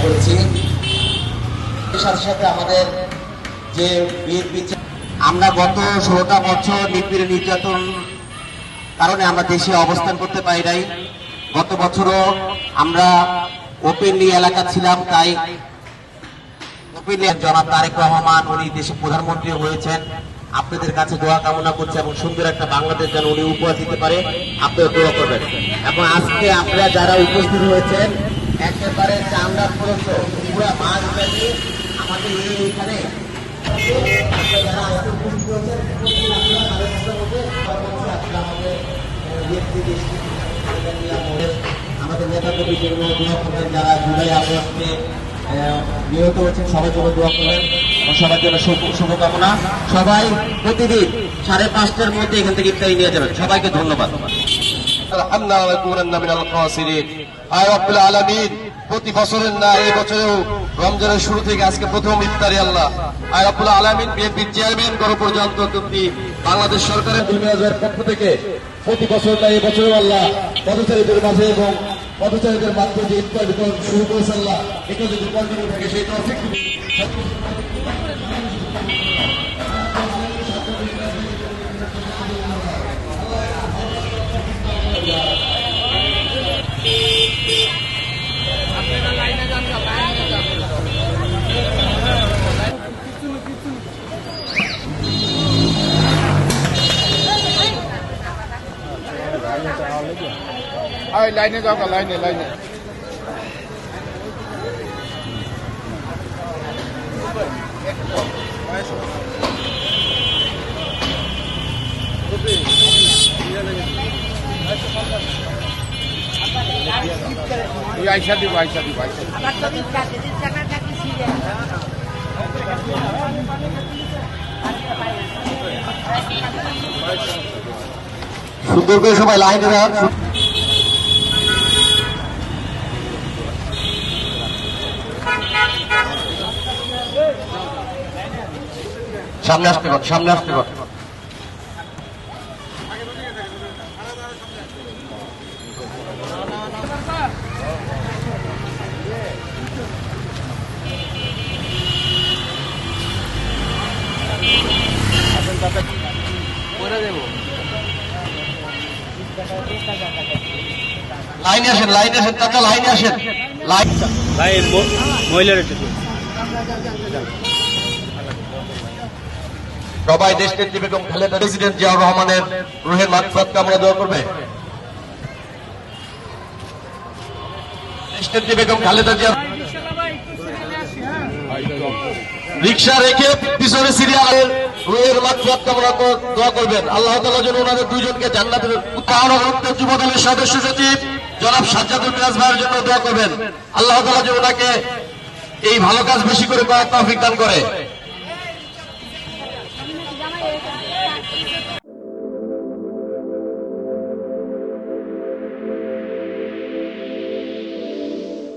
করছি। এর সাথে সাথে আমাদের যে আমরা গত 16টা বছর নিপীড়ন নির্যাতন কারণে আমরা দেশে অবস্থান করতে পারি নাই। গত বছরও আমরা ওপেনলি এলাকা ছিলাম, তাই ওপেনলি জনাব তারেক রহমান উনি দেশের প্রধানমন্ত্রী হয়েছেন। আপনাদের কাছে দোয়া কামনা করছে এবং সুন্দর একটা বাংলাদেশ যেন উনি উপহার দিতে পারে, আপনারা দোয়া করবেন। এবং আজকে আপনারা যারা উপস্থিত হয়েছেন একেবারে চামড়া পর্যন্ত পুরো মাছ ব্যাপী আমাদের এইখানে আমাদের নেতা কর্মীর জন্য দোয়া করবেন, যারা জুলাই আগস্টে নিহত হয়েছেন সবার জন্য দোয়া করবেন এবং সবার জন্য শুভকামনা। সবাই প্রতিদিন 5:30টার মধ্যে এখান থেকে ইফতারি নিয়ে যাবেন। সবাইকে ধন্যবাদ। প্রতি বছরের না এই বছরেও রমজানের শুরু থেকে আজকে প্রথম ইফতারি আল্লাহ আয় রাব্বুল আলামিন বিএনপির চেয়ারম্যান গণপ্রজাতন্ত্র বাংলাদেশ সরকারের দুনিয়ার পক্ষ থেকে প্রতি বছর না এই বছরেও আল্লাহ পথচারীদের মাঝে এবং পথচারীদের মাধ্যমে যে ইফতার বিতরণ শুরু করেছে আল্লাহ, এটা যদি কন্টিনিউ থাকে সেই তৌফিক লাইনে যাও, লাইনে লাইনে আইসা দিব আইসা দিব সুন্দর করে সবাই লাইনে রাখ। সামনে আসতে কর, সামনে আসতে কর। লাইনে আসেন, লাইনে আসেন, চাচা লাইনে আসেন। সবাই দেশনেত্রী বেগম খালেদা প্রেসিডেন্ট জিয়াউর রহমানের রুহের মাগফিরাত কামনা দোয়া করবে। দেশনেত্রী বেগম খালেদা জিয়া রিক্সা রেখে পিছনে সিরিয়াল রুহের মাগফিরাত কামনা দোয়া করবেন। আল্লাহ তাআলা যেন ওনাদের দুইজনকে জান্নাতের যুব দলের সদস্য সচিব জনাব সাজ্জাদুল মিরাজ ভাইয়ের জন্য দোয়া করবেন। আল্লাহ তাআলা যেন ওনাকে এই ভালো কাজ বেশি করে করার তৌফিক দান করে।